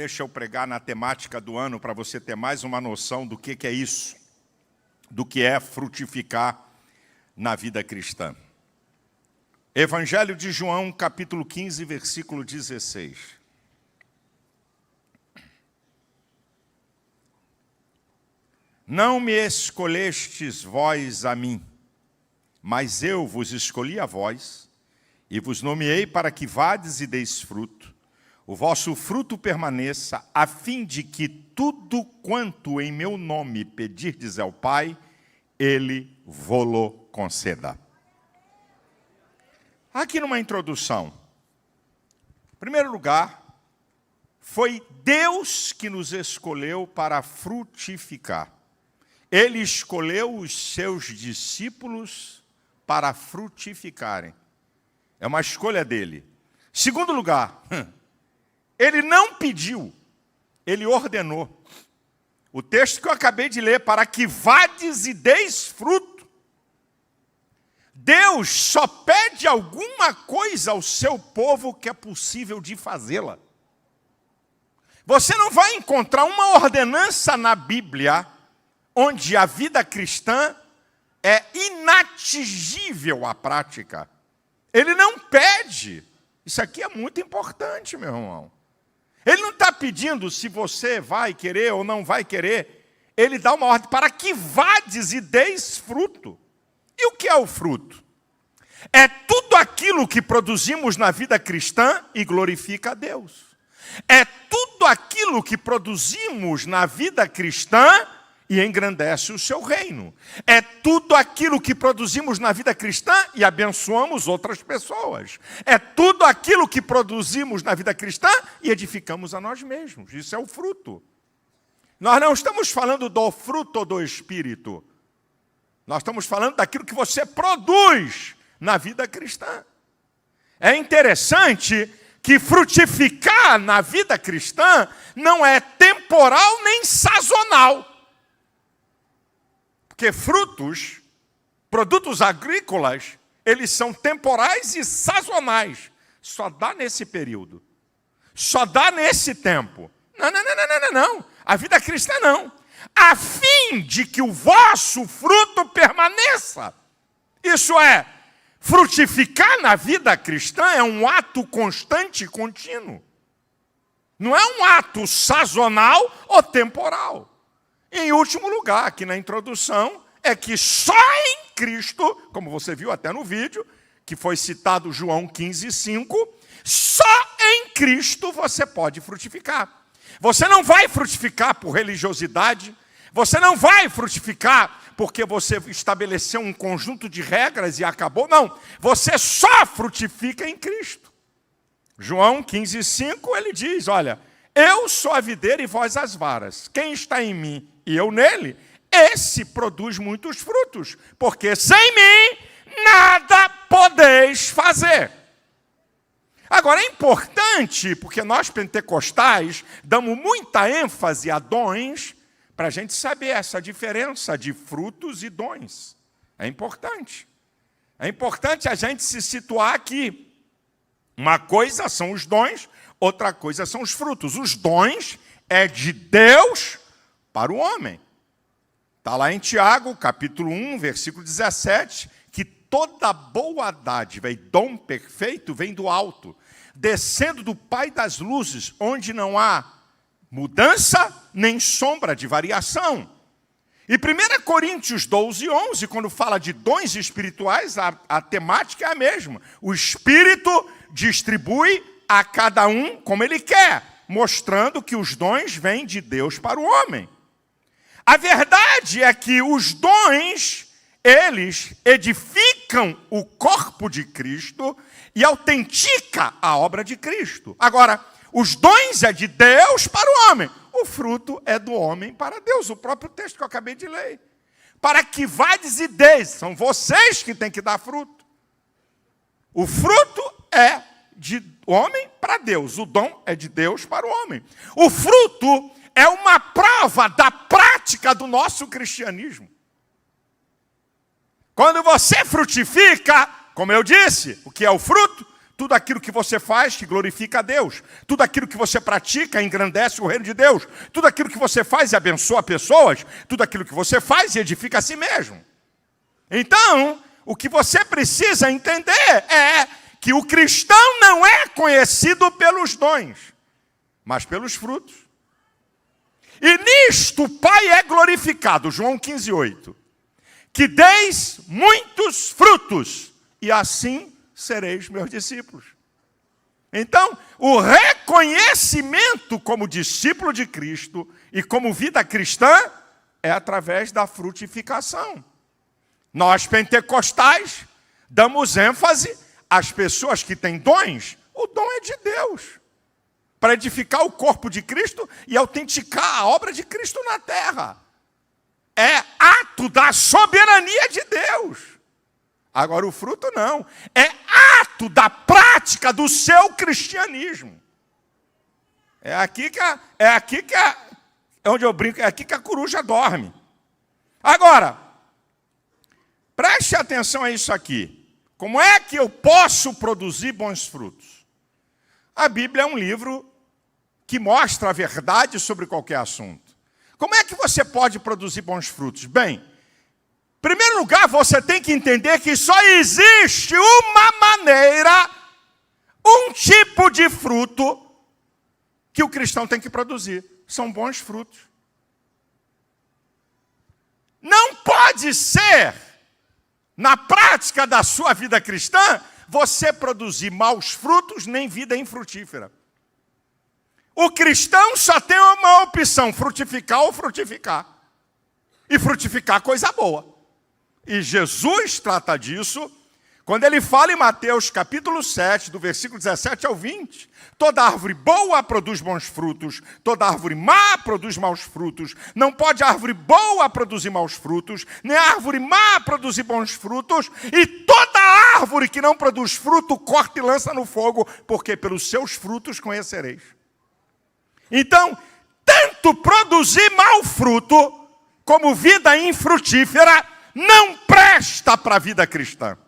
Deixa eu pregar na temática do ano para você ter mais uma noção do que é isso, do que é frutificar na vida cristã. Evangelho de João, capítulo 15, versículo 16. Não me escolhestes vós a mim, mas eu vos escolhi a vós, e vos nomeei para que vades e deis fruto, o vosso fruto permaneça, a fim de que tudo quanto em meu nome pedirdes ao Pai, Ele vô-lo conceda. Aqui numa introdução. Em primeiro lugar, foi Deus que nos escolheu para frutificar. Ele escolheu os seus discípulos para frutificarem. É uma escolha dele. Segundo lugar, ele não pediu, ele ordenou. O texto que eu acabei de ler, para que vades e deis fruto. Deus só pede alguma coisa ao seu povo que é possível de fazê-la. Você não vai encontrar uma ordenança na Bíblia onde a vida cristã é inatingível à prática. Ele não pede. Isso aqui é muito importante, meu irmão. Ele não está pedindo se você vai querer ou não vai querer. Ele dá uma ordem para que vades e deis fruto. E o que é o fruto? É tudo aquilo que produzimos na vida cristã e glorifica a Deus. É tudo aquilo que produzimos na vida cristã e engrandece o seu reino. É tudo aquilo que produzimos na vida cristã e abençoamos outras pessoas. É tudo aquilo que produzimos na vida cristã e edificamos a nós mesmos. Isso é o fruto. Nós não estamos falando do fruto do Espírito. Nós estamos falando daquilo que você produz na vida cristã. É interessante que frutificar na vida cristã não é temporal nem sazonal. Porque frutos, produtos agrícolas, eles são temporais e sazonais. Só dá nesse período. Só dá nesse tempo. Não. A vida cristã não. A fim de que o vosso fruto permaneça. Isso é, frutificar na vida cristã é um ato constante e contínuo. Não é um ato sazonal ou temporal. Em último lugar, aqui na introdução, é que só em Cristo, como você viu até no vídeo, que foi citado João 15:5, só em Cristo você pode frutificar. Você não vai frutificar por religiosidade, você não vai frutificar porque você estabeleceu um conjunto de regras e acabou. Não, você só frutifica em Cristo. João 15:5, ele diz, olha, eu sou a videira e vós as varas. Quem está em mim e eu nele, esse produz muitos frutos, porque sem mim nada podeis fazer. Agora, é importante, porque nós pentecostais damos muita ênfase a dons, para a gente saber essa diferença de frutos e dons. É importante. É importante a gente se situar aqui. Uma coisa são os dons, outra coisa são os frutos. Os dons é de Deus para o homem. Está lá em Tiago, capítulo 1, versículo 17, que toda boa dádiva e dom perfeito vem do alto, descendo do Pai das luzes, onde não há mudança nem sombra de variação. E 1 Coríntios 12:11, quando fala de dons espirituais, a temática é a mesma. O Espírito distribui a cada um como ele quer, mostrando que os dons vêm de Deus para o homem. A verdade é que os dons, eles edificam o corpo de Cristo e autenticam a obra de Cristo. Agora, os dons é de Deus para o homem. O fruto é do homem para Deus. O próprio texto que eu acabei de ler. Para que vades e deis. São vocês que têm que dar fruto. O fruto é de homem para Deus. O dom é de Deus para o homem. O fruto é uma prova da prática do nosso cristianismo. Quando você frutifica, como eu disse, o que é o fruto? tudo aquilo que você faz que glorifica a Deus. Tudo aquilo que você pratica engrandece o reino de Deus. Tudo aquilo que você faz abençoa pessoas. Tudo aquilo que você faz edifica a si mesmo. Então, o que você precisa entender é que o cristão não é conhecido pelos dons, mas pelos frutos. E nisto o Pai é glorificado, João 15:8. Que deis muitos frutos, e assim sereis meus discípulos. Então, o reconhecimento como discípulo de Cristo e como vida cristã é através da frutificação. Nós, pentecostais, damos ênfase às pessoas que têm dons. O dom é de Deus, para edificar o corpo de Cristo e autenticar a obra de Cristo na terra. É ato da soberania de Deus. Agora o fruto não. É ato da prática do seu cristianismo. É onde eu brinco, é aqui que a coruja dorme. Agora, preste atenção a isso aqui. Como é que eu posso produzir bons frutos? A Bíblia é um livro que mostra a verdade sobre qualquer assunto. Como é que você pode produzir bons frutos? Bem, em primeiro lugar, você tem que entender que só existe uma maneira, um tipo de fruto que o cristão tem que produzir. São bons frutos. Não pode ser, na prática da sua vida cristã, você produzir maus frutos nem vida infrutífera. O cristão só tem uma opção, frutificar ou frutificar. E frutificar coisa boa. E Jesus trata disso quando ele fala em Mateus capítulo 7, do versículo 17 ao 20. Toda árvore boa produz bons frutos, toda árvore má produz maus frutos. Não pode a árvore boa produzir maus frutos, nem a árvore má produzir bons frutos. E toda árvore que não produz fruto, corta e lança no fogo, porque pelos seus frutos conhecereis. Então, tanto produzir mau fruto, como vida infrutífera, não presta para a vida cristã.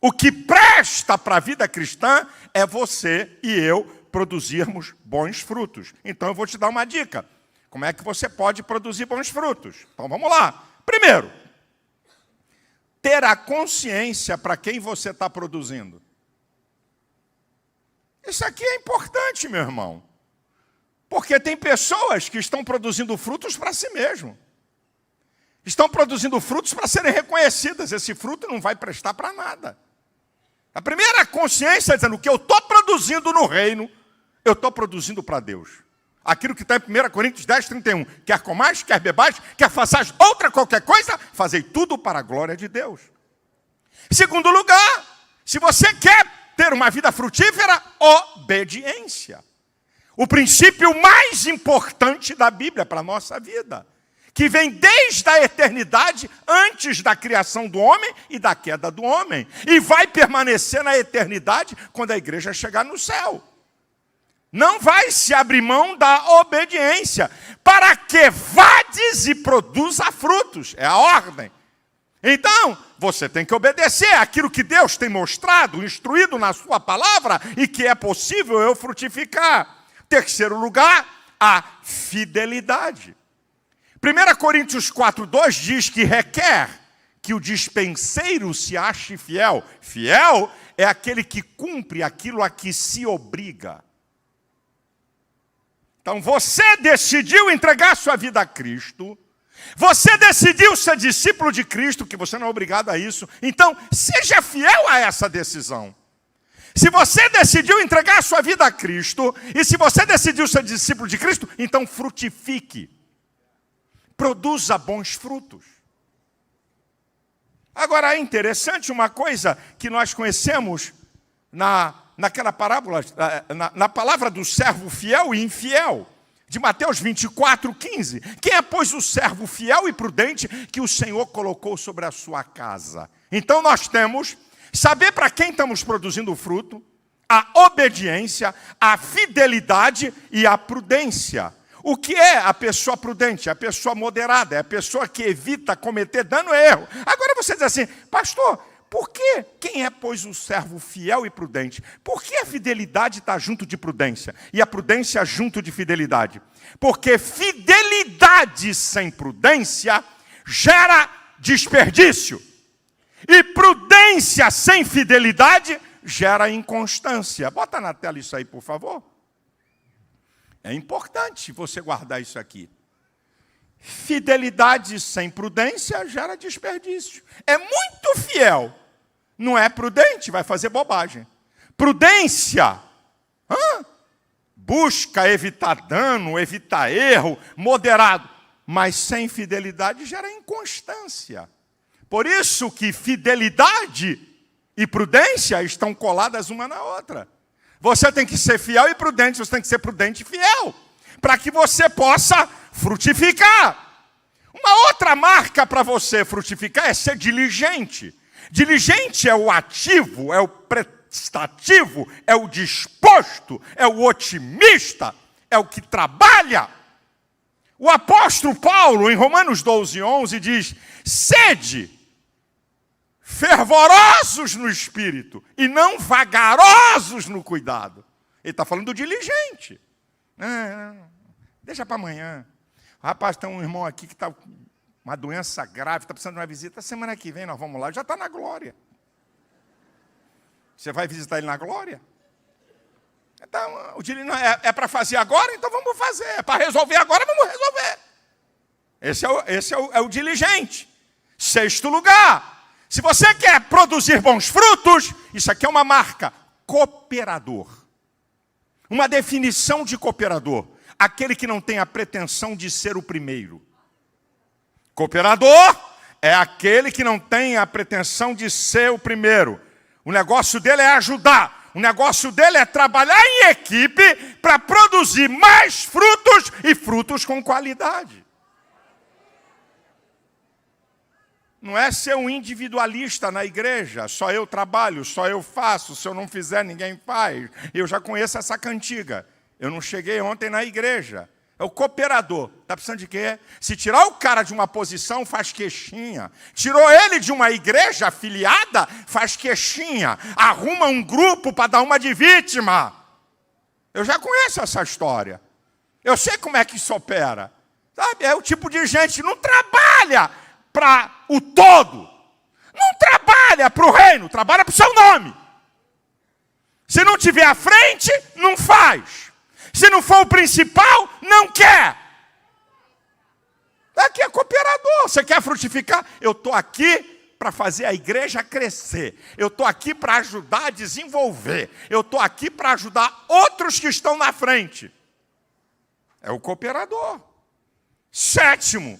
O que presta para a vida cristã é você e eu produzirmos bons frutos. Então eu vou te dar uma dica. Como é que você pode produzir bons frutos? Então vamos lá. Primeiro, ter a consciência para quem você está produzindo. Isso aqui é importante, meu irmão. Porque tem pessoas que estão produzindo frutos para si mesmo. Estão produzindo frutos para serem reconhecidas. Esse fruto não vai prestar para nada. A primeira consciência é dizendo que eu estou produzindo no reino, eu estou produzindo para Deus. Aquilo que está em 1 Coríntios 10, 31. Quer comais, quer bebais, quer façais outra qualquer coisa, fazei tudo para a glória de Deus. Segundo lugar, se você quer ter uma vida frutífera, obediência. O princípio mais importante da Bíblia para a nossa vida, que vem desde a eternidade, antes da criação do homem e da queda do homem, e vai permanecer na eternidade quando a igreja chegar no céu. Não vai se abrir mão da obediência, para que vades e produza frutos, é a ordem. Então, você tem que obedecer aquilo que Deus tem mostrado, instruído na sua palavra, e que é possível eu frutificar. Terceiro lugar, a fidelidade. 1 Coríntios 4:2 diz que requer que o dispenseiro se ache fiel. Fiel é aquele que cumpre aquilo a que se obriga. Então você decidiu entregar sua vida a Cristo, você decidiu ser discípulo de Cristo, que você não é obrigado a isso, então seja fiel a essa decisão. Se você decidiu entregar a sua vida a Cristo, e se você decidiu ser discípulo de Cristo, então frutifique. Produza bons frutos. Agora é interessante uma coisa que nós conhecemos naquela parábola, na palavra do servo fiel e infiel, de Mateus 24:15. Quem é, pois, o servo fiel e prudente que o Senhor colocou sobre a sua casa? Então nós temos saber para quem estamos produzindo o fruto, a obediência, a fidelidade e a prudência. O que é a pessoa prudente? A pessoa moderada, é a pessoa que evita cometer dano e erro. Agora você diz assim, pastor, Por quê? Quem é, pois, o servo fiel e prudente? Por que a fidelidade está junto de prudência? E a prudência junto de fidelidade? Porque fidelidade sem prudência gera desperdício. E prudência sem fidelidade gera inconstância. Bota na tela isso aí, por favor. É importante você guardar isso aqui. Fidelidade sem prudência gera desperdício. É muito fiel, não é prudente, vai fazer bobagem. Prudência, busca evitar dano, evitar erro, moderado. Mas sem fidelidade gera inconstância. Por isso que fidelidade e prudência estão coladas uma na outra. Você tem que ser fiel e prudente, você tem que ser prudente e fiel, para que você possa frutificar. Uma outra marca para você frutificar é ser diligente. Diligente é o ativo, é o prestativo, é o disposto, é o otimista, é o que trabalha. O apóstolo Paulo, em Romanos 12:11, diz: sede fervorosos no espírito e não vagarosos no cuidado. Ele está falando do diligente. Deixa para amanhã. Rapaz, tem um irmão aqui que está com uma doença grave, está precisando de uma visita. Semana que vem nós vamos lá, já está na glória. Você vai visitar ele na glória? Então, o diligente é para fazer agora, então vamos fazer. É para resolver agora, vamos resolver. Esse é o diligente. Sexto lugar. Se você quer produzir bons frutos, isso aqui é uma marca, cooperador. Uma definição de cooperador, aquele que não tem a pretensão de ser o primeiro. Cooperador é aquele que não tem a pretensão de ser o primeiro. O negócio dele é ajudar, o negócio dele é trabalhar em equipe para produzir mais frutos e frutos com qualidade. Não é ser um individualista na igreja, só eu trabalho, só eu faço, se eu não fizer ninguém faz. Eu já conheço essa cantiga. Eu não cheguei ontem na igreja. É o cooperador. Está precisando de quê? Se tirar o cara de uma posição, faz queixinha. Tirou ele de uma igreja afiliada, faz queixinha. Arruma um grupo para dar uma de vítima. Eu já conheço essa história. Eu sei como é que isso opera. Sabe? É o tipo de gente que não trabalha para o todo. Não trabalha para o reino, trabalha para o seu nome. Se não tiver à frente, não faz. Se não for o principal, não quer. Aqui é cooperador. Você quer frutificar? Eu estou aqui para fazer a igreja crescer. Eu estou aqui para ajudar a desenvolver. Eu estou aqui para ajudar outros que estão na frente. É o cooperador. Sétimo,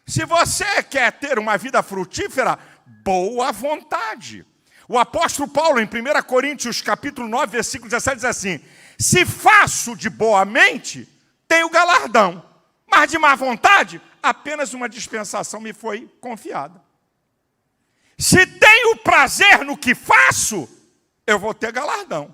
se você quer ter uma vida frutífera, boa vontade. O apóstolo Paulo, em 1 Coríntios, capítulo 9, versículo 17, diz assim: se faço de boa mente, tenho galardão, mas de má vontade, apenas uma dispensação me foi confiada. Se tenho prazer no que faço, eu vou ter galardão.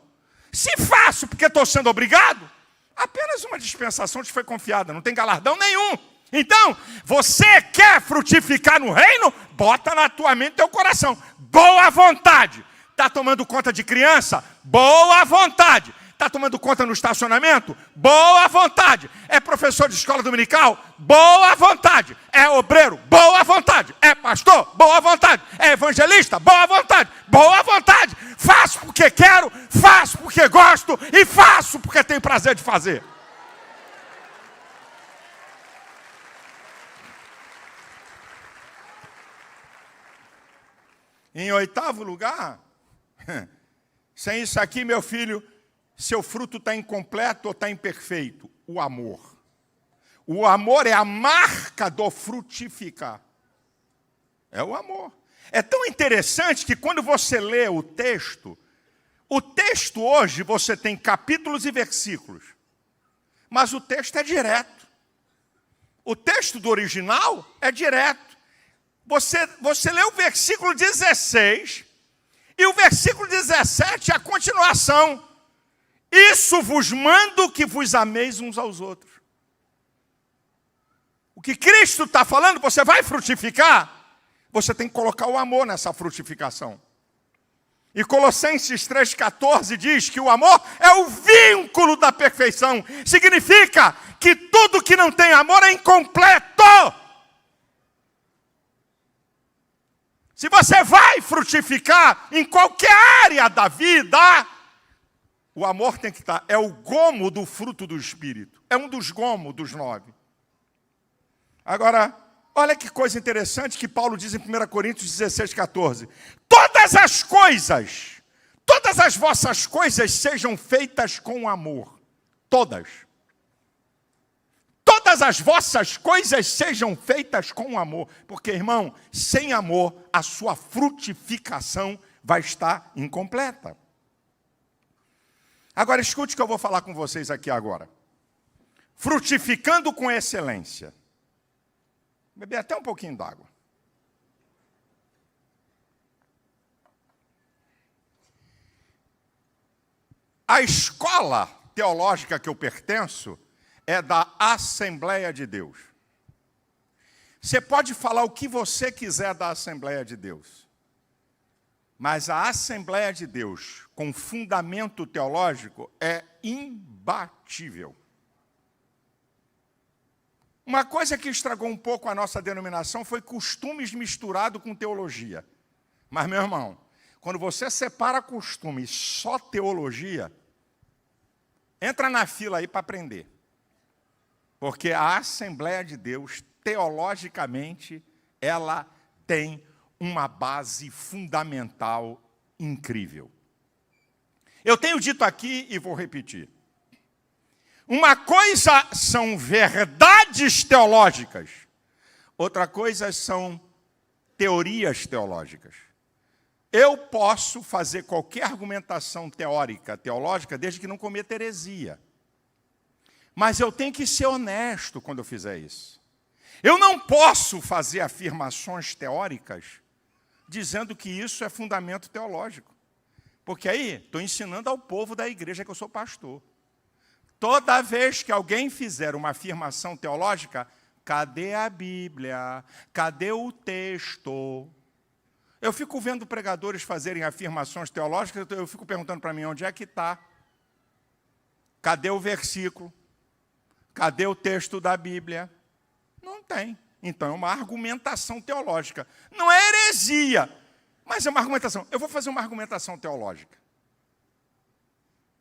Se faço porque estou sendo obrigado, apenas uma dispensação te foi confiada, não tem galardão nenhum. Então, você quer frutificar no reino? Bota na tua mente e teu coração. Boa vontade. Está tomando conta de criança? Boa vontade. Está tomando conta no estacionamento? Boa vontade. É professor de escola dominical? Boa vontade. É obreiro? Boa vontade. É pastor? Boa vontade. É evangelista? Boa vontade. Boa vontade. Faço porque quero, faço porque gosto e faço porque tenho prazer de fazer. Em oitavo lugar, sem isso aqui, meu filho, seu fruto está incompleto ou está imperfeito? O amor. O amor é a marca do frutificar. É o amor. É tão interessante que quando você lê o texto hoje você tem capítulos e versículos. Mas o texto é direto. O texto do original é direto. Você lê o versículo 16 e o versículo 17 é a continuação. Isso vos mando que vos ameis uns aos outros. O que Cristo está falando, você vai frutificar, você tem que colocar o amor nessa frutificação. E Colossenses 3,14 diz que o amor é o vínculo da perfeição. Significa que tudo que não tem amor é incompleto. Se você vai frutificar em qualquer área da vida, o amor tem que estar. É o gomo do fruto do Espírito. É um dos gomos dos 9. Agora, olha que coisa interessante que Paulo diz em 1 Coríntios 16,14. Todas as vossas coisas sejam feitas com amor. Todas. Todas as vossas coisas sejam feitas com amor. Porque, irmão, sem amor, a sua frutificação vai estar incompleta. Agora, escute o que eu vou falar com vocês aqui agora. Frutificando com excelência. Beber até um pouquinho d'água. A escola teológica que eu pertenço é da Assembleia de Deus. Você pode falar o que você quiser da Assembleia de Deus, mas a Assembleia de Deus, com fundamento teológico, é imbatível. Uma coisa que estragou um pouco a nossa denominação foi costumes misturados com teologia. Mas, meu irmão, quando você separa costume e só teologia, entra na fila aí para aprender. Porque a Assembleia de Deus, teologicamente, ela tem uma base fundamental incrível. Eu tenho dito aqui e vou repetir. Uma coisa são verdades teológicas, outra coisa são teorias teológicas. Eu posso fazer qualquer argumentação teológica, desde que não cometa heresia. Mas eu tenho que ser honesto quando eu fizer isso. Eu não posso fazer afirmações teóricas dizendo que isso é fundamento teológico. Porque aí estou ensinando ao povo da igreja que eu sou pastor. Toda vez que alguém fizer uma afirmação teológica, cadê a Bíblia? Cadê o texto? Eu fico vendo pregadores fazerem afirmações teológicas, eu fico perguntando para mim, onde é que está? Cadê o versículo? Cadê o texto da Bíblia? Não tem. Então é uma argumentação teológica. Não é heresia, mas é uma argumentação. Eu vou fazer uma argumentação teológica.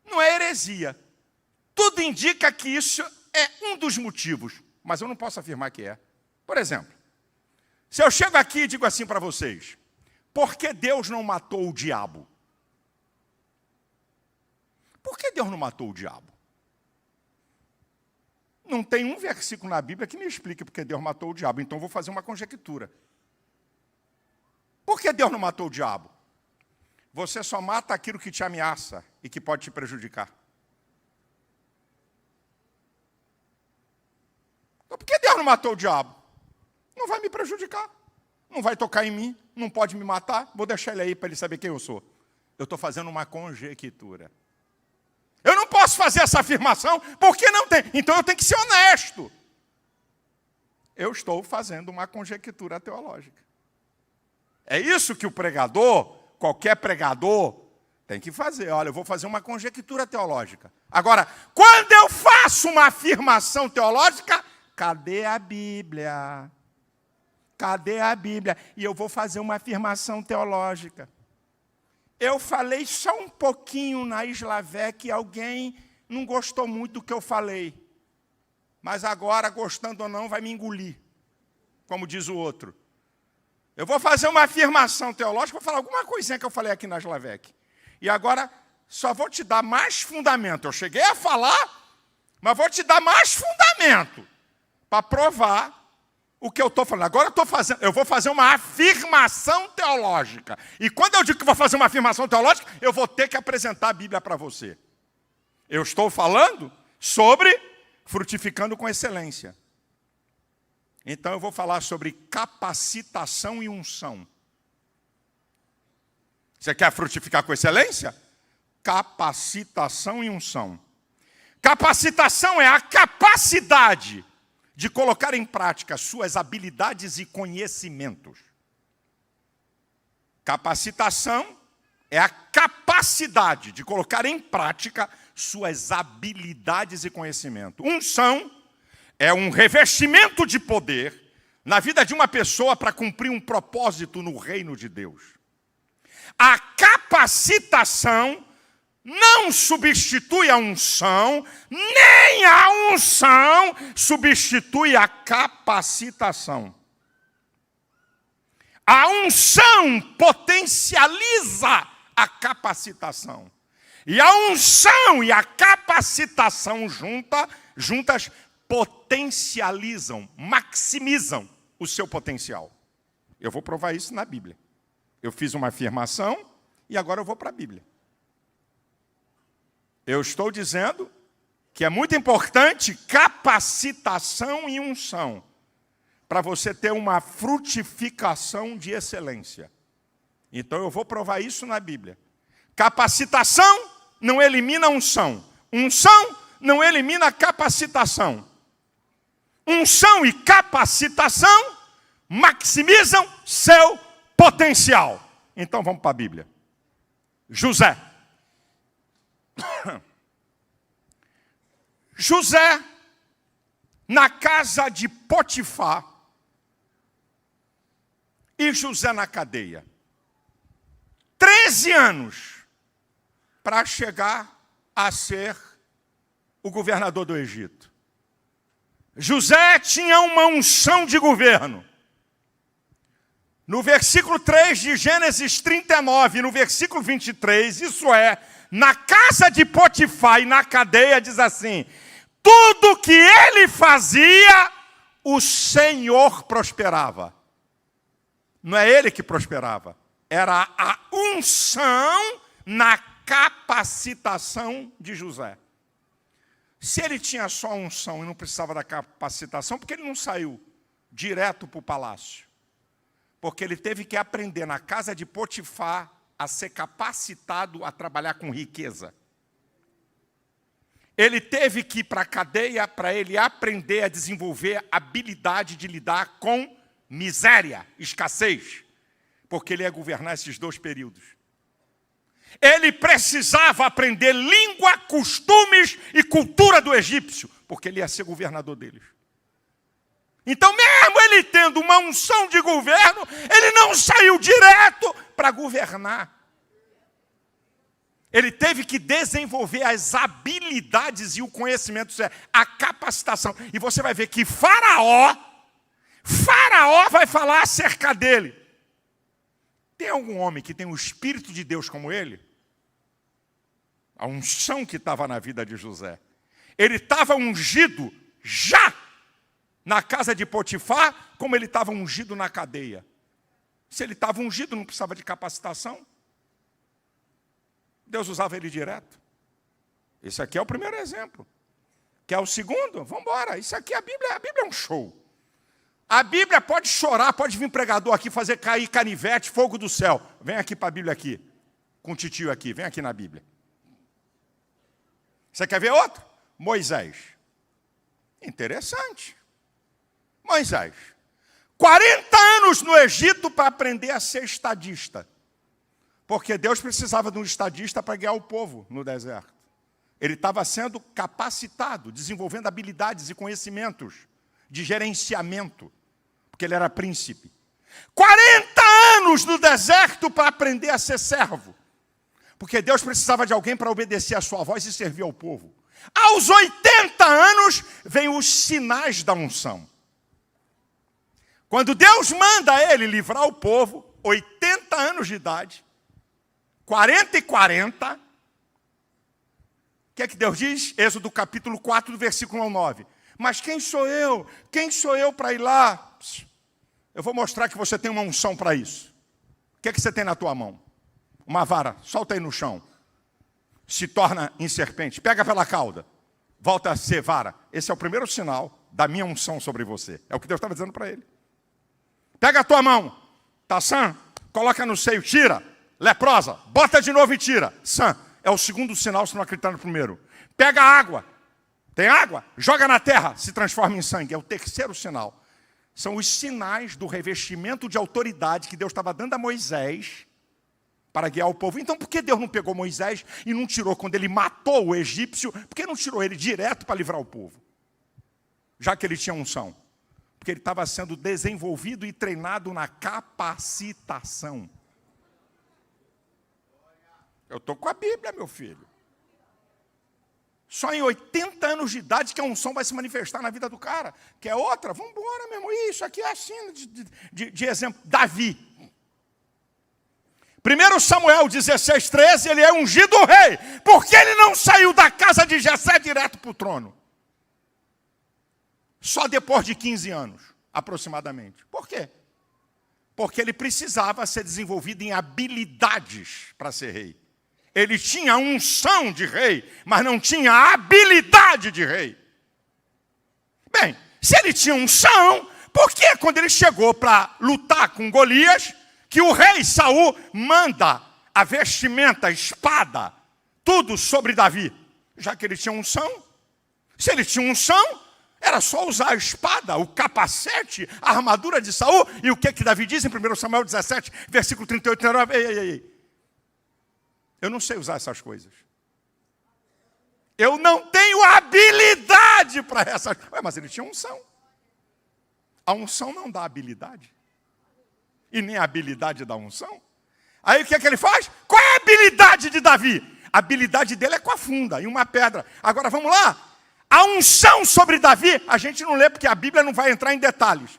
Não é heresia. Tudo indica que isso é um dos motivos, mas eu não posso afirmar que é. Por exemplo, se eu chego aqui e digo assim para vocês, por que Deus não matou o diabo? Por que Deus não matou o diabo? Não tem um versículo na Bíblia que me explique por que Deus matou o diabo, então eu vou fazer uma conjectura. Por que Deus não matou o diabo? Você só mata aquilo que te ameaça e que pode te prejudicar. Então, por que Deus não matou o diabo? Não vai me prejudicar, não vai tocar em mim, não pode me matar, vou deixar ele aí para ele saber quem eu sou. Eu estou fazendo uma conjectura. Eu não posso fazer essa afirmação porque não tem, então eu tenho que ser honesto. Eu estou fazendo uma conjectura teológica. É isso que o pregador, qualquer pregador, tem que fazer. Olha, eu vou fazer uma conjectura teológica. Agora, quando eu faço uma afirmação teológica, cadê a Bíblia? Cadê a Bíblia? E eu vou fazer uma afirmação teológica. Eu falei só um pouquinho na Islavec e alguém não gostou muito do que eu falei. Mas agora, gostando ou não, vai me engolir. Como diz o outro. Eu vou fazer uma afirmação teológica, vou falar alguma coisinha que eu falei aqui na Islavec. E agora, só vou te dar mais fundamento. Eu cheguei a falar, mas vou te dar mais fundamento para provar o que eu estou falando. Agora eu vou fazer uma afirmação teológica. E quando eu digo que vou fazer uma afirmação teológica, eu vou ter que apresentar a Bíblia para você. Eu estou falando sobre frutificando com excelência. Então eu vou falar sobre capacitação e unção. Você quer frutificar com excelência? Capacitação e unção. Capacitação é a capacidade de colocar em prática suas habilidades e conhecimentos. Capacitação é a capacidade de colocar em prática suas habilidades e conhecimento. Unção é um revestimento de poder na vida de uma pessoa para cumprir um propósito no reino de Deus. A capacitação não substitui a unção, nem a unção substitui a capacitação. A unção potencializa a capacitação. E a unção e a capacitação juntas potencializam, maximizam o seu potencial. Eu vou provar isso na Bíblia. Eu fiz uma afirmação e agora eu vou para a Bíblia. Eu estou dizendo que é muito importante capacitação e unção para você ter uma frutificação de excelência. Então eu vou provar isso na Bíblia. Capacitação não elimina unção. Unção não elimina capacitação. Unção e capacitação maximizam seu potencial. Então vamos para a Bíblia. José. José, na casa de Potifar, e José na cadeia. 13 anos para chegar a ser o governador do Egito. José tinha uma unção de governo. No versículo 3 de Gênesis 39, no versículo 23, isso é, na casa de Potifar e na cadeia, diz assim: tudo que ele fazia, o Senhor prosperava. Não é ele que prosperava, era a unção na capacitação de José. Se ele tinha só unção e não precisava da capacitação, por que ele não saiu direto para o palácio? Porque ele teve que aprender na casa de Potifar a ser capacitado a trabalhar com riqueza. Ele teve que ir para a cadeia para ele aprender a desenvolver a habilidade de lidar com miséria, escassez, porque ele ia governar esses 2 períodos. Ele precisava aprender língua, costumes e cultura do egípcio, porque ele ia ser governador deles. Então, mesmo ele tendo uma unção de governo, ele não saiu direto para governar. Ele teve que desenvolver as habilidades e o conhecimento, a capacitação. E você vai ver que Faraó vai falar acerca dele. Tem algum homem que tem o Espírito de Deus como ele? A unção que estava na vida de José. Ele estava ungido já na casa de Potifar, como ele estava ungido na cadeia. Se ele estava ungido, não precisava de capacitação. Deus usava ele direto. Esse aqui é o primeiro exemplo. Quer o segundo? Vamos embora. Isso aqui, a Bíblia é um show. A Bíblia pode chorar, pode vir pregador aqui, fazer cair canivete, fogo do céu. Vem aqui para a Bíblia aqui, com o titio aqui, vem aqui na Bíblia. Você quer ver outro? Moisés. Interessante. Moisés. 40 anos no Egito para aprender a ser estadista. Porque Deus precisava de um estadista para guiar o povo no deserto. Ele estava sendo capacitado, desenvolvendo habilidades e conhecimentos de gerenciamento, porque ele era príncipe. 40 anos no deserto para aprender a ser servo, porque Deus precisava de alguém para obedecer a sua voz e servir ao povo. Aos 80 anos, vem os sinais da unção. Quando Deus manda ele livrar o povo, 80 anos de idade, 40 e 40, o que é que Deus diz? Êxodo capítulo 4, do versículo 9. Mas quem sou eu? Quem sou eu para ir lá? Eu vou mostrar que você tem uma unção para isso. O que é que você tem na tua mão? Uma vara, solta aí no chão. Se torna em serpente, pega pela cauda, volta a ser vara. Esse é o primeiro sinal da minha unção sobre você. É o que Deus estava dizendo para ele. Pega a tua mão, tá sã? Coloca no seio, tira. Leprosa, bota de novo e tira. Sã. É o segundo sinal, se não acreditar no primeiro. Pega a água. Tem água? Joga na terra, se transforma em sangue. É o terceiro sinal. São os sinais do revestimento de autoridade que Deus estava dando a Moisés para guiar o povo. Então, por que Deus não pegou Moisés e não tirou quando ele matou o egípcio? Por que não tirou ele direto para livrar o povo? Já que ele tinha unção. Porque ele estava sendo desenvolvido e treinado na capacitação. Eu estou com a Bíblia, meu filho. Só em 80 anos de idade que a unção vai se manifestar na vida do cara. Quer outra? Vamos embora, meu irmão. Isso aqui é assim, de exemplo. Davi. 1 Samuel 16:13, ele é ungido rei. Porque ele não saiu da casa de Jessé direto para o trono? Só depois de 15 anos, aproximadamente. Por quê? Porque ele precisava ser desenvolvido em habilidades para ser rei. Ele tinha unção de rei, mas não tinha habilidade de rei. Bem, se ele tinha unção, por que quando ele chegou para lutar com Golias, que o rei Saul manda a vestimenta, a espada, tudo sobre Davi? Já que ele tinha unção. Se ele tinha unção, era só usar a espada, o capacete, a armadura de Saul. E o que Davi diz em 1 Samuel 17, versículo 38 e 39? Ei. Eu não sei usar essas coisas. Eu não tenho habilidade para essas coisas. Mas ele tinha unção. A unção não dá habilidade. E nem a habilidade da unção. Aí o que ele faz? Qual é a habilidade de Davi? A habilidade dele é com a funda e uma pedra. Agora vamos lá. A unção sobre Davi, a gente não lê porque a Bíblia não vai entrar em detalhes.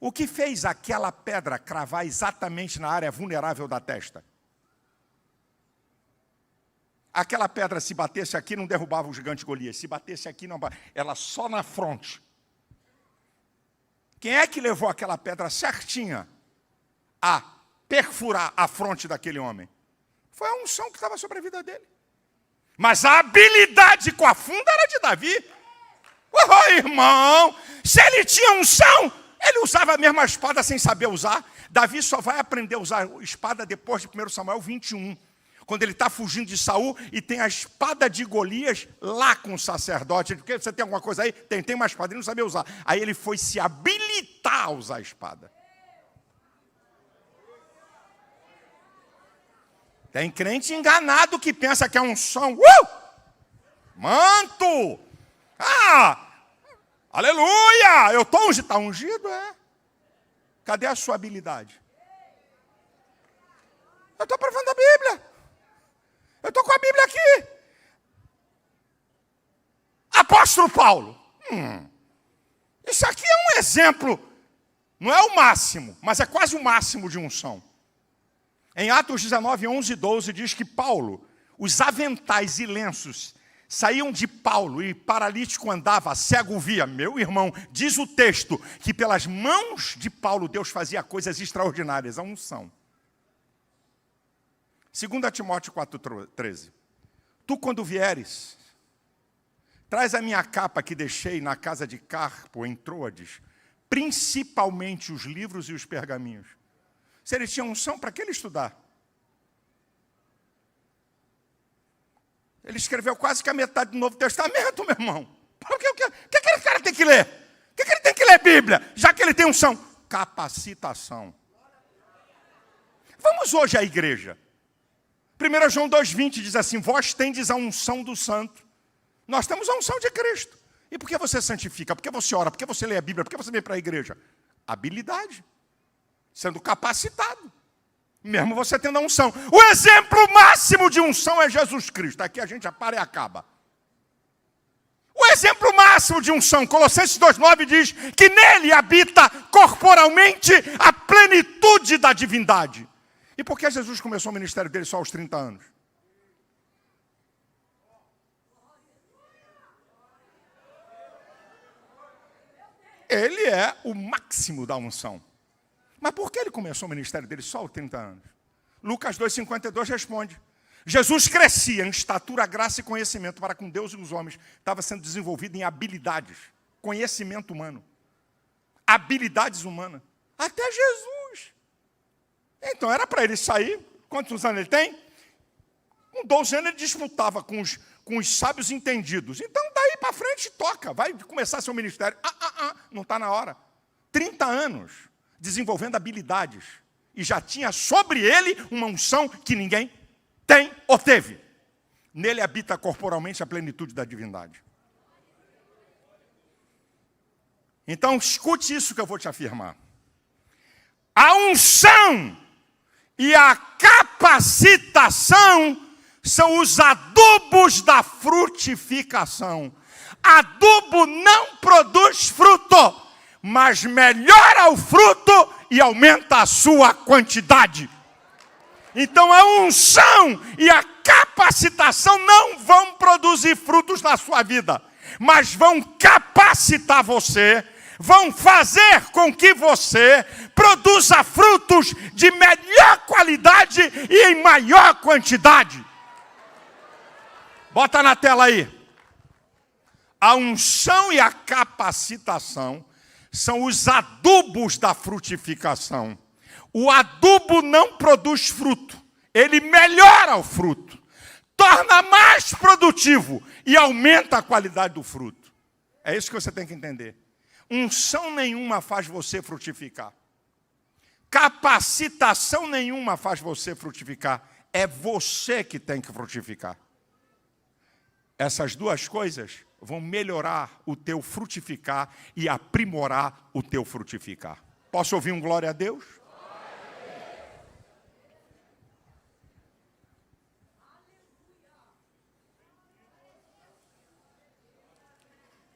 O que fez aquela pedra cravar exatamente na área vulnerável da testa? Aquela pedra, se batesse aqui, não derrubava o gigante Golias. Se batesse aqui, não. Ela só na fronte. Quem é que levou aquela pedra certinha a perfurar a fronte daquele homem? Foi a unção que estava sobre a vida dele. Mas a habilidade com a funda era de Davi. Oh, irmão, se ele tinha unção, ele usava a mesma espada sem saber usar. Davi só vai aprender a usar espada depois de 1 Samuel 21. Quando ele está fugindo de Saul e tem a espada de Golias lá com o sacerdote. Porque você tem alguma coisa aí? Tem uma espada, ele não sabia usar. Aí ele foi se habilitar a usar a espada. Tem crente enganado que pensa que é um som. Manto! Aleluia! Eu estou ungido. Está ungido, é? Cadê a sua habilidade? Eu estou provando a Bíblia. Eu estou com a Bíblia aqui. Apóstolo Paulo. Isso aqui é um exemplo. Não é o máximo, mas é quase o máximo de unção. Em Atos 19, 11 e 12 diz que Paulo, os aventais e lenços, saíam de Paulo e paralítico andava, cego via. Meu irmão, diz o texto que pelas mãos de Paulo Deus fazia coisas extraordinárias, a unção. 2 Timóteo 4,13. Tu, quando vieres, traz a minha capa que deixei na casa de Carpo, em Troades, principalmente os livros e os pergaminhos. Se ele tinha unção, para que ele estudar? Ele escreveu quase que a metade do Novo Testamento, meu irmão. O que aquele cara tem que ler? O que ele tem que ler Bíblia? Já que ele tem unção. Capacitação. Vamos hoje à igreja. 1 João 2,20 diz assim, vós tendes a unção do santo. Nós temos a unção de Cristo. E por que você santifica? Por que você ora? Por que você lê a Bíblia? Por que você vem para a igreja? Habilidade. Sendo capacitado. Mesmo você tendo a unção. O exemplo máximo de unção é Jesus Cristo. Aqui a gente já para e acaba. O exemplo máximo de unção, Colossenses 2,9 diz que nele habita corporalmente a plenitude da divindade. E por que Jesus começou o ministério dele só aos 30 anos? Ele é o máximo da unção. Mas por que ele começou o ministério dele só aos 30 anos? Lucas 2,52 responde. Jesus crescia em estatura, graça e conhecimento para com Deus e os homens. Estava sendo desenvolvido em habilidades, conhecimento humano. Habilidades humanas. Até Jesus. Então era para ele sair. Quantos anos ele tem? Com 12 anos ele disputava com os sábios entendidos. Então daí para frente toca. Vai começar seu ministério. Não está na hora. 30 anos desenvolvendo habilidades e já tinha sobre ele uma unção que ninguém tem ou teve. Nele habita corporalmente a plenitude da divindade. Então, escute isso que eu vou te afirmar. A unção e a capacitação são os adubos da frutificação. Adubo não produz fruto, mas melhora o fruto e aumenta a sua quantidade. Então a unção e a capacitação não vão produzir frutos na sua vida, mas vão capacitar você, vão fazer com que você produza frutos de melhor qualidade e em maior quantidade. Bota na tela aí. A unção e a capacitação são os adubos da frutificação. O adubo não produz fruto, ele melhora o fruto, torna mais produtivo e aumenta a qualidade do fruto. É isso que você tem que entender. Unção nenhuma faz você frutificar. Capacitação nenhuma faz você frutificar. É você que tem que frutificar. Essas duas coisas vão melhorar o teu frutificar e aprimorar o teu frutificar. Posso ouvir um glória a Deus?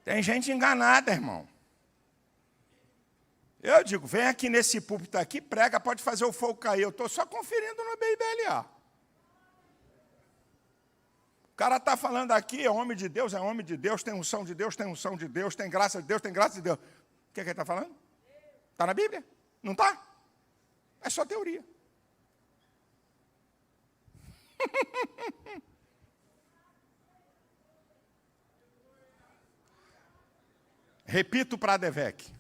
Tem gente enganada, irmão. Eu digo, vem aqui nesse púlpito aqui, prega, pode fazer o fogo cair. Eu estou só conferindo no BIBLA. O cara está falando aqui, é homem de Deus, tem unção de Deus, tem unção de Deus, tem graça de Deus, tem graça de Deus. O que é que ele está falando? Está na Bíblia? Não está? É só teoria. Repito para a Devec.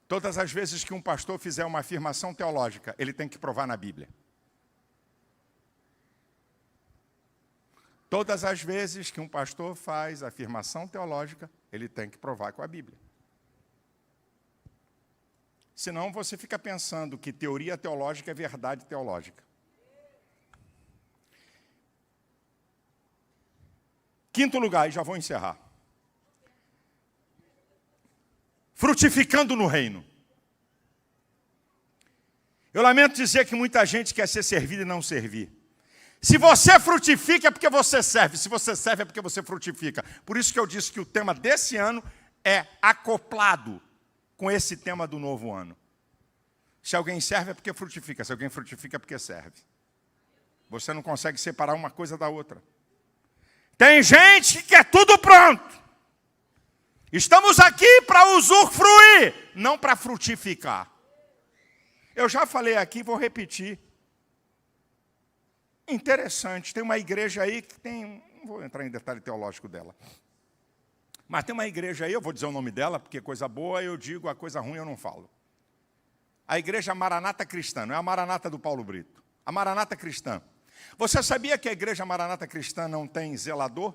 Todas as vezes que um pastor fizer uma afirmação teológica, ele tem que provar na Bíblia. Todas as vezes que um pastor faz afirmação teológica, ele tem que provar com a Bíblia. Senão você fica pensando que teoria teológica é verdade teológica. Quinto lugar, e já vou encerrar. Frutificando no reino. Eu lamento dizer que muita gente quer ser servida e não servir. Se você frutifica é porque você serve. Se você serve é porque você frutifica. Por isso que eu disse que o tema desse ano é acoplado com esse tema do novo ano. Se alguém serve é porque frutifica. Se alguém frutifica é porque serve. Você não consegue separar uma coisa da outra. Tem gente que quer tudo pronto. Estamos aqui para usufruir, não para frutificar. Eu já falei aqui, vou repetir. Interessante, tem uma igreja aí que tem... Não vou entrar em detalhe teológico dela. Mas tem uma igreja aí, eu vou dizer o nome dela, porque coisa boa eu digo, a coisa ruim eu não falo. A igreja Maranata Cristã, não é a Maranata do Paulo Brito. A Maranata Cristã. Você sabia que a igreja Maranata Cristã não tem zelador?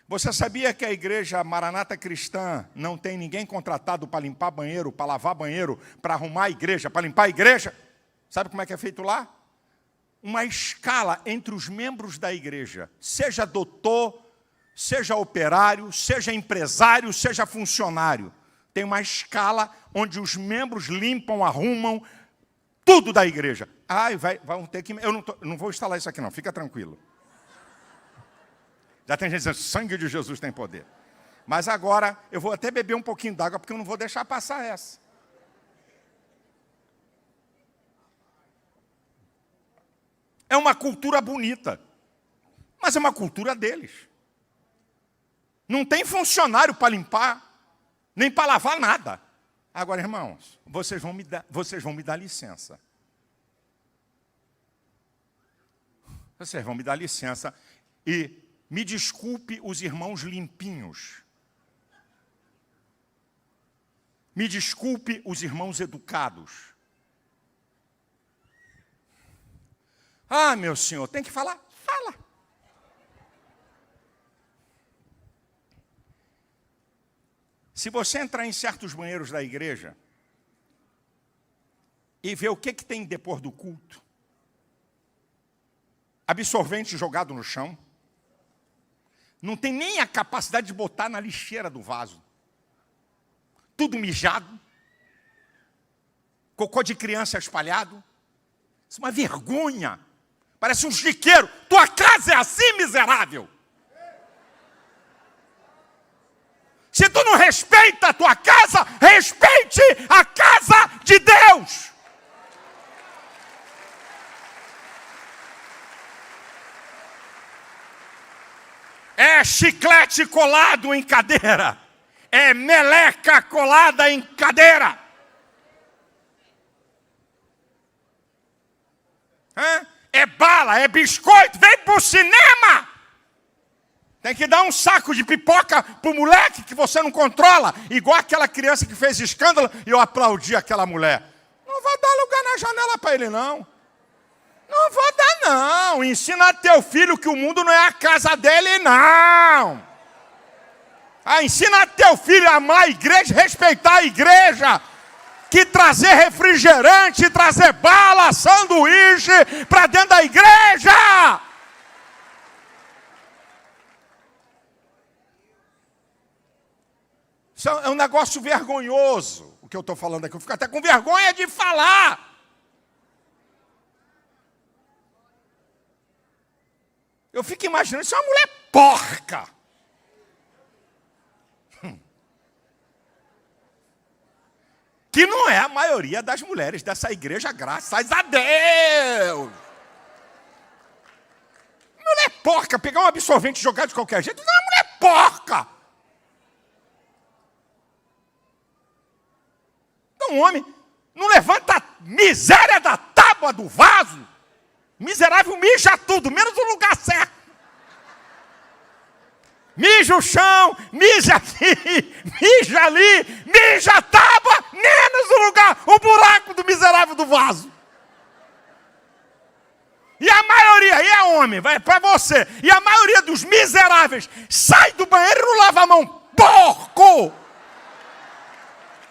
Você sabia que a igreja Maranata Cristã não tem ninguém contratado para limpar banheiro, para lavar banheiro, para arrumar a igreja, para limpar a igreja? Sabe como é que é feito lá? Uma escala entre os membros da igreja, seja doutor, seja operário, seja empresário, seja funcionário. Tem uma escala onde os membros limpam, arrumam tudo da igreja. Vão ter que... Eu não vou instalar isso aqui não, fica tranquilo. Já tem gente dizendo, sangue de Jesus tem poder. Mas agora eu vou até beber um pouquinho d'água, porque eu não vou deixar passar essa. É uma cultura bonita, mas é uma cultura deles. Não tem funcionário para limpar, nem para lavar nada. Agora, irmãos, vocês vão me dar licença. Vocês vão me dar licença e me desculpe os irmãos limpinhos. Me desculpe os irmãos educados. Ah, meu senhor, tem que falar? Fala. Se você entrar em certos banheiros da igreja, e ver o que tem depois do culto. Absorvente jogado no chão. Não tem nem a capacidade de botar na lixeira do vaso. Tudo mijado. Cocô de criança espalhado. Isso é uma vergonha. Parece um chiqueiro. Tua casa é assim, miserável. Se tu não respeita a tua casa, respeite a casa de Deus. É chiclete colado em cadeira. É meleca colada em cadeira. É bala, é biscoito. Vem pro cinema. Tem que dar um saco de pipoca pro moleque que você não controla. Igual aquela criança que fez escândalo e eu aplaudi aquela mulher. Não vai dar lugar na janela para ele, não. Não vou dar, não. Ensina teu filho que o mundo não é a casa dele, não. Ensina teu filho a amar a igreja, respeitar a igreja. Que trazer refrigerante, trazer bala, sanduíche para dentro da igreja. Isso é um negócio vergonhoso, o que eu estou falando aqui. Eu fico até com vergonha de falar. Eu fico imaginando, isso é uma mulher porca. Que não é a maioria das mulheres dessa igreja, graças a Deus. Mulher porca, pegar um absorvente e jogar de qualquer jeito, não é uma mulher porca. Então, um homem não levanta a miséria da tábua do vaso. Miserável mija tudo, menos o lugar certo. Mija o chão, mija aqui, mija ali, mija a tábua, menos o lugar, o buraco do miserável do vaso. E a maioria, e é homem, vai para você, e a maioria dos miseráveis sai do banheiro e não lava a mão. Porco!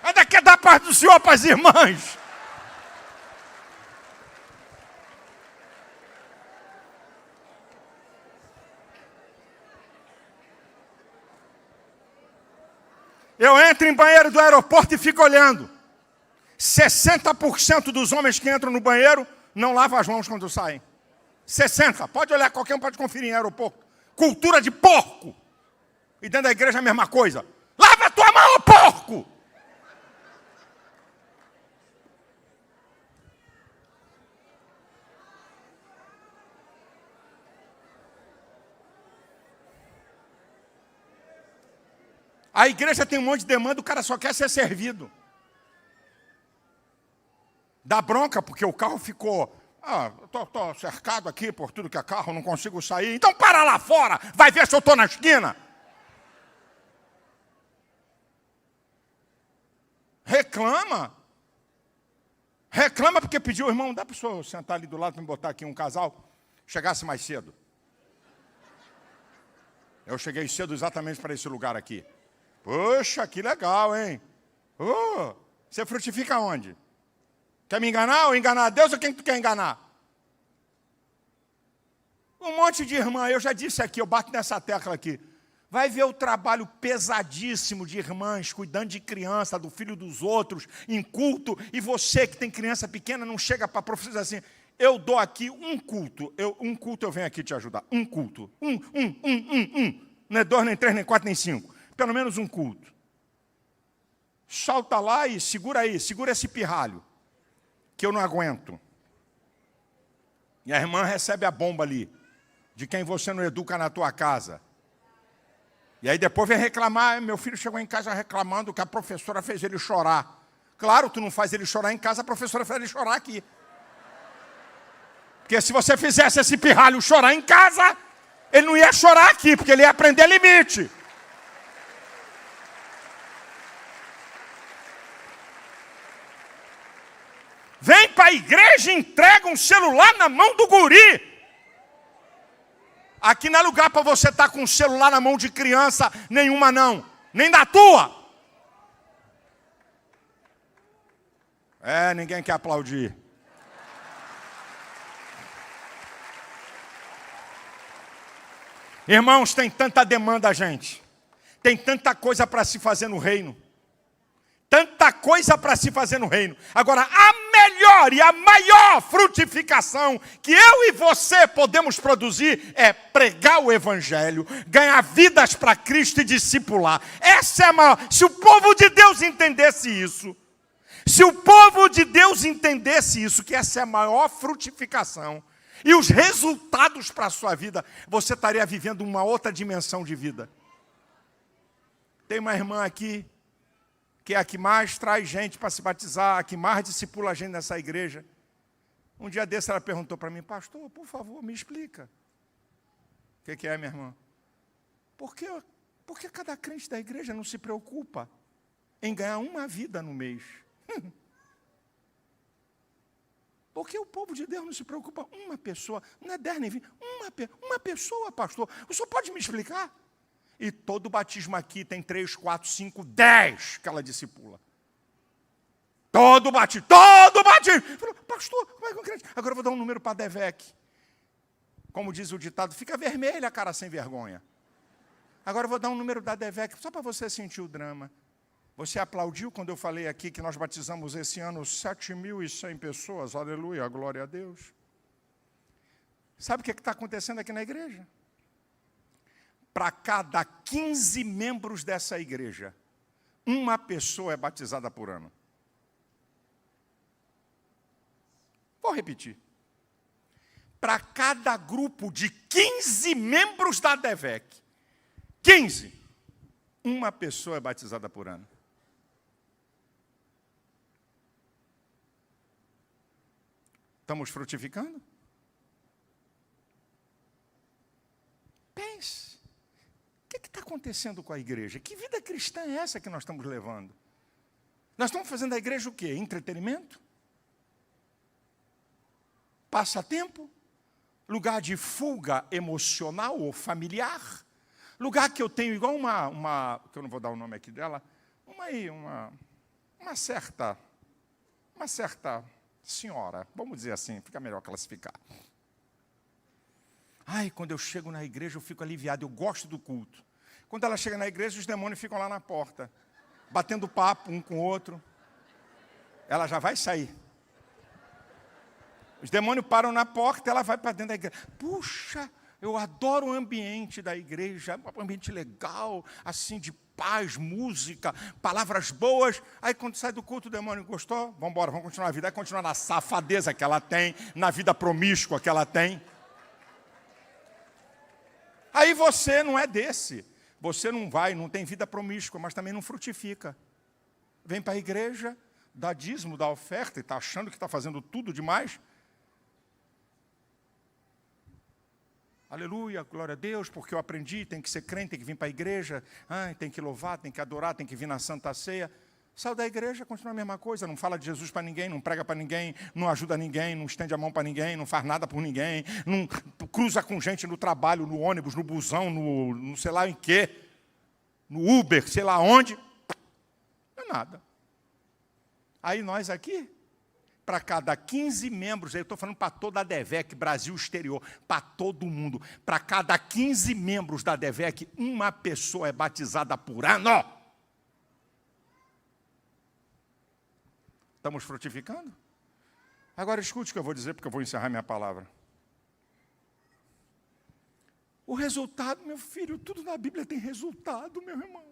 Ainda quer dar parte do Senhor para as irmãs. Eu entro em banheiro do aeroporto e fico olhando. 60% dos homens que entram no banheiro não lavam as mãos quando saem. 60%. Pode olhar, qualquer um pode conferir em aeroporto. Cultura de porco. E dentro da igreja a mesma coisa. Lava a tua mão, porco! A igreja tem um monte de demanda, o cara só quer ser servido. Dá bronca porque o carro ficou... Estou cercado aqui por tudo que é carro, não consigo sair. Então para lá fora, vai ver se eu estou na esquina. Reclama. Reclama porque pediu, irmão, dá para o senhor sentar ali do lado para me botar aqui um casal? Chegasse mais cedo. Eu cheguei cedo exatamente para esse lugar aqui. Poxa, que legal, hein? Você frutifica onde? Quer me enganar ou enganar a Deus ou quem tu quer enganar? Um monte de irmã, eu já disse aqui, eu bato nessa tecla aqui. Vai ver o trabalho pesadíssimo de irmãs, cuidando de criança, do filho dos outros, em culto, e você que tem criança pequena não chega para a professora assim, eu dou aqui um culto, eu venho aqui te ajudar, um culto, não é 2, nem 3, nem 4, nem 5. Pelo menos um culto. Salta lá e segura esse pirralho, que eu não aguento. E a irmã recebe a bomba ali, de quem você não educa na tua casa. E aí depois vem reclamar, meu filho chegou em casa reclamando que a professora fez ele chorar. Claro, tu não faz ele chorar em casa, a professora fez ele chorar aqui. Porque se você fizesse esse pirralho chorar em casa, ele não ia chorar aqui, porque ele ia aprender limite. Vem para a igreja e entrega um celular na mão do guri. Aqui não é lugar para você estar com um celular na mão de criança nenhuma não. Nem da tua. Ninguém quer aplaudir. Irmãos, tem tanta demanda, gente. Tem tanta coisa para se fazer no reino. Tanta coisa para se fazer no reino. Agora, a melhor e a maior frutificação que eu e você podemos produzir é pregar o evangelho, ganhar vidas para Cristo e discipular. Essa é a maior. Se o povo de Deus entendesse isso, que essa é a maior frutificação e os resultados para a sua vida, você estaria vivendo uma outra dimensão de vida. Tem uma irmã aqui, que é a que mais traz gente para se batizar, a que mais discipula a gente nessa igreja. Um dia desse ela perguntou para mim: pastor, por favor, me explica. O que é, minha irmã? Por que cada crente da igreja não se preocupa em ganhar uma vida no mês? Por que o povo de Deus não se preocupa? Uma pessoa, não é 10 nem 20, uma pessoa, pastor. O senhor pode me explicar? E todo batismo aqui tem 3, 4, 5, 10 que ela discipula. Todo batismo. Falou: pastor, como é que eu crente? Agora eu vou dar um número para a Devec. Como diz o ditado, fica vermelha a cara sem vergonha. Agora eu vou dar um número da Devec, só para você sentir o drama. Você aplaudiu quando eu falei aqui que nós batizamos esse ano 7.100 pessoas? Aleluia, glória a Deus. Sabe o que está acontecendo aqui na igreja? Para cada 15 membros dessa igreja, uma pessoa é batizada por ano. Vou repetir. Para cada grupo de 15 membros da Devec, 15, uma pessoa é batizada por ano. Estamos frutificando? Pense. O que está acontecendo com a igreja? Que vida cristã é essa que nós estamos levando? Nós estamos fazendo da igreja o quê? Entretenimento? Passatempo? Lugar de fuga emocional ou familiar? Lugar que eu tenho igual que eu não vou dar o nome aqui dela, uma certa senhora, vamos dizer assim, fica melhor classificar. Quando eu chego na igreja eu fico aliviado, eu gosto do culto. Quando ela chega na igreja, os demônios ficam lá na porta, batendo papo um com o outro. Ela já vai sair. Os demônios param na porta, ela vai para dentro da igreja. Puxa, eu adoro o ambiente da igreja, um ambiente legal, assim, de paz, música, palavras boas. Aí quando sai do culto, o demônio gostou? Vamos embora, vamos continuar a vida. Aí continua na safadeza que ela tem, na vida promíscua que ela tem. Aí você não é desse. Você não tem vida promíscua, mas também não frutifica. Vem para a igreja, dá dízimo, dá oferta, e está achando que está fazendo tudo demais. Aleluia, glória a Deus, porque eu aprendi, tem que ser crente, tem que vir para a igreja, tem que louvar, tem que adorar, tem que vir na Santa Ceia. Saiu da igreja, continua a mesma coisa, não fala de Jesus para ninguém, não prega para ninguém, não ajuda ninguém, não estende a mão para ninguém, não faz nada por ninguém, não cruza com gente no trabalho, no ônibus, no busão, no sei lá em quê, no Uber, sei lá onde, não é nada. Aí nós aqui, para cada 15 membros, eu estou falando para toda a Devec, Brasil exterior, para todo mundo, para cada 15 membros da Devec, uma pessoa é batizada por ano. Estamos frutificando? Agora escute o que eu vou dizer, porque eu vou encerrar minha palavra. O resultado, meu filho, tudo na Bíblia tem resultado, meu irmão.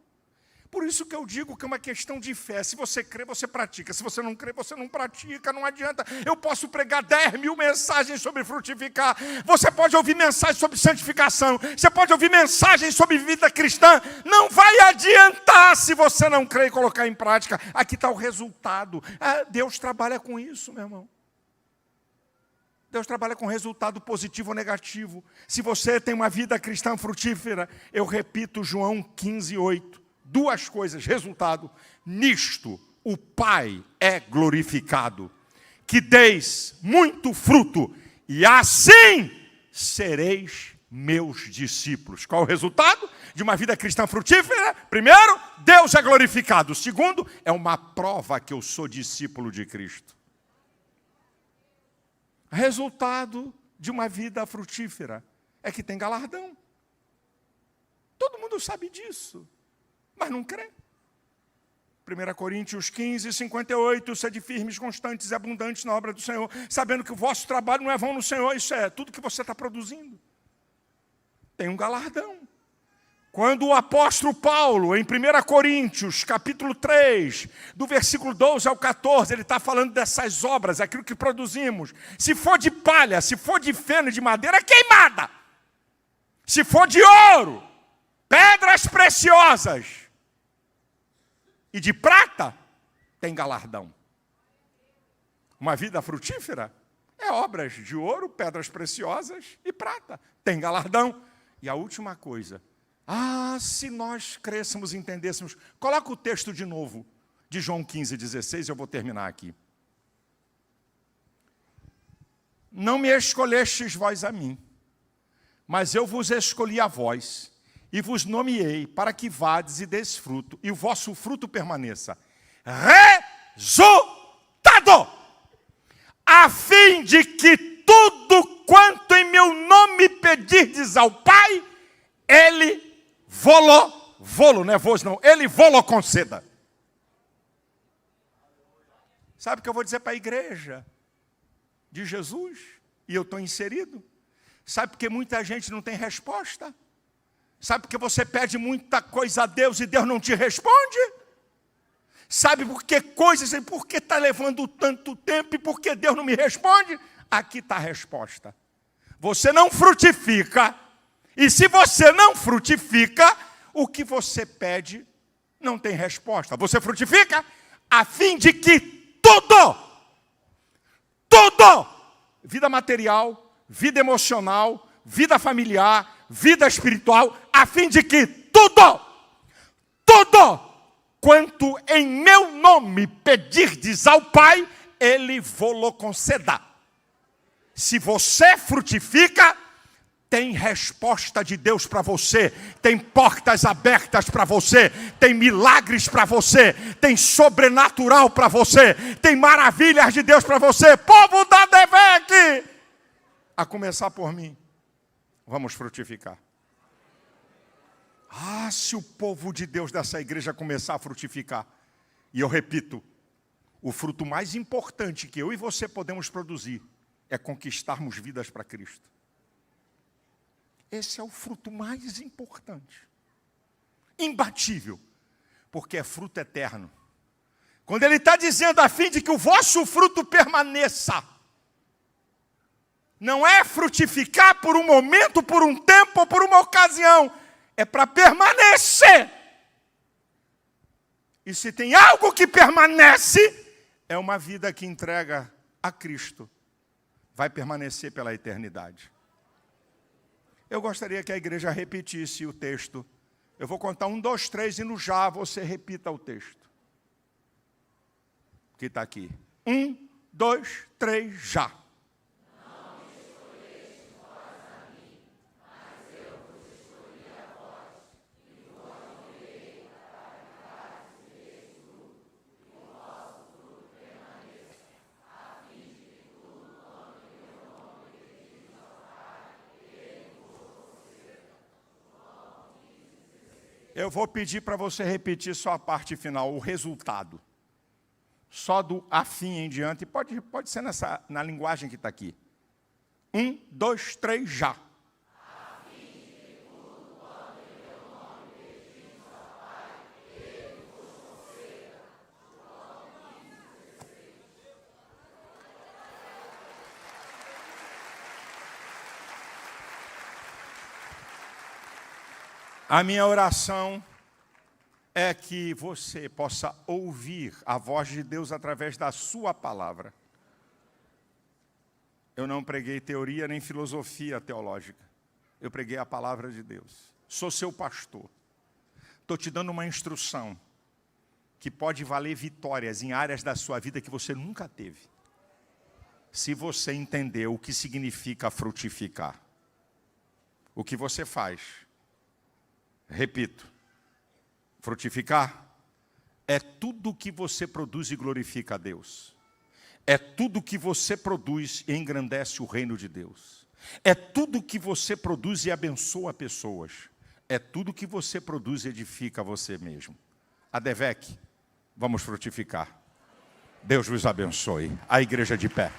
Por isso que eu digo que é uma questão de fé. Se você crê, você pratica. Se você não crê, você não pratica. Não adianta. Eu posso pregar 10.000 mensagens sobre frutificar. Você pode ouvir mensagens sobre santificação. Você pode ouvir mensagens sobre vida cristã. Não vai adiantar se você não crê e colocar em prática. Aqui está o resultado. Deus trabalha com isso, meu irmão. Deus trabalha com resultado positivo ou negativo. Se você tem uma vida cristã frutífera, eu repito João 15:8. Duas coisas, resultado, nisto o Pai é glorificado, que deis muito fruto, e assim sereis meus discípulos. Qual o resultado de uma vida cristã frutífera? Primeiro, Deus é glorificado. Segundo, é uma prova que eu sou discípulo de Cristo. Resultado de uma vida frutífera é que tem galardão. Todo mundo sabe disso, mas não crê. 1 Coríntios 15, 58, sede firmes, constantes e abundantes na obra do Senhor, sabendo que o vosso trabalho não é vão no Senhor, isso é tudo que você está produzindo. Tem um galardão. Quando o apóstolo Paulo, em 1 Coríntios, capítulo 3, do versículo 12 ao 14, ele está falando dessas obras, aquilo que produzimos. Se for de palha, se for de feno e de madeira, é queimada. Se for de ouro, pedras preciosas e de prata, tem galardão. Uma vida frutífera é obras de ouro, pedras preciosas e prata. Tem galardão. E a última coisa, se nós crescêssemos e entendêssemos, coloca o texto de novo, de João 15, 16, eu vou terminar aqui. Não me escolhestes vós a mim, mas eu vos escolhi a vós, e vos nomeei para que vades e deis fruto, e o vosso fruto permaneça. Resultado! A fim de que tudo quanto em meu nome pedirdes ao Pai, Ele não é vos não, Ele vos conceda. Sabe o que eu vou dizer para a igreja de Jesus? E eu estou inserido. Sabe por que muita gente não tem resposta? Sabe por que você pede muita coisa a Deus e Deus não te responde? Sabe por que coisas e por que está levando tanto tempo e por que Deus não me responde? Aqui está a resposta. Você não frutifica. E se você não frutifica, o que você pede não tem resposta. Você frutifica a fim de que tudo, vida material, vida emocional, vida familiar, vida espiritual, a fim de que tudo, quanto em meu nome pedirdes ao Pai, Ele vos conceda. Se você frutifica, tem resposta de Deus para você, tem portas abertas para você, tem milagres para você, tem sobrenatural para você, tem maravilhas de Deus para você. Povo da DEVEC, a começar por mim, vamos frutificar. Se o povo de Deus dessa igreja começar a frutificar, e eu repito, o fruto mais importante que eu e você podemos produzir é conquistarmos vidas para Cristo. Esse é o fruto mais importante, imbatível, porque é fruto eterno. Quando ele está dizendo a fim de que o vosso fruto permaneça, não é frutificar por um momento, por um tempo ou por uma ocasião, é para permanecer. E se tem algo que permanece, é uma vida que entrega a Cristo. Vai permanecer pela eternidade. Eu gostaria que a igreja repetisse o texto. Eu vou contar 1, 2, 3 e no já você repita o texto. Que está aqui. 1, 2, 3, já. Eu vou pedir para você repetir só a parte final, o resultado. Só do afim em diante. Pode ser na linguagem que está aqui. 1, 2, 3, já. A minha oração é que você possa ouvir a voz de Deus através da sua palavra. Eu não preguei teoria nem filosofia teológica. Eu preguei a palavra de Deus. Sou seu pastor. Estou te dando uma instrução que pode valer vitórias em áreas da sua vida que você nunca teve. Se você entender o que significa frutificar. o que você faz, repito, frutificar, é tudo que você produz e glorifica a Deus. É tudo que você produz e engrandece o reino de Deus. É tudo que você produz e abençoa pessoas. É tudo que você produz e edifica você mesmo. ADVEC, vamos frutificar. Deus vos abençoe. A igreja de pé.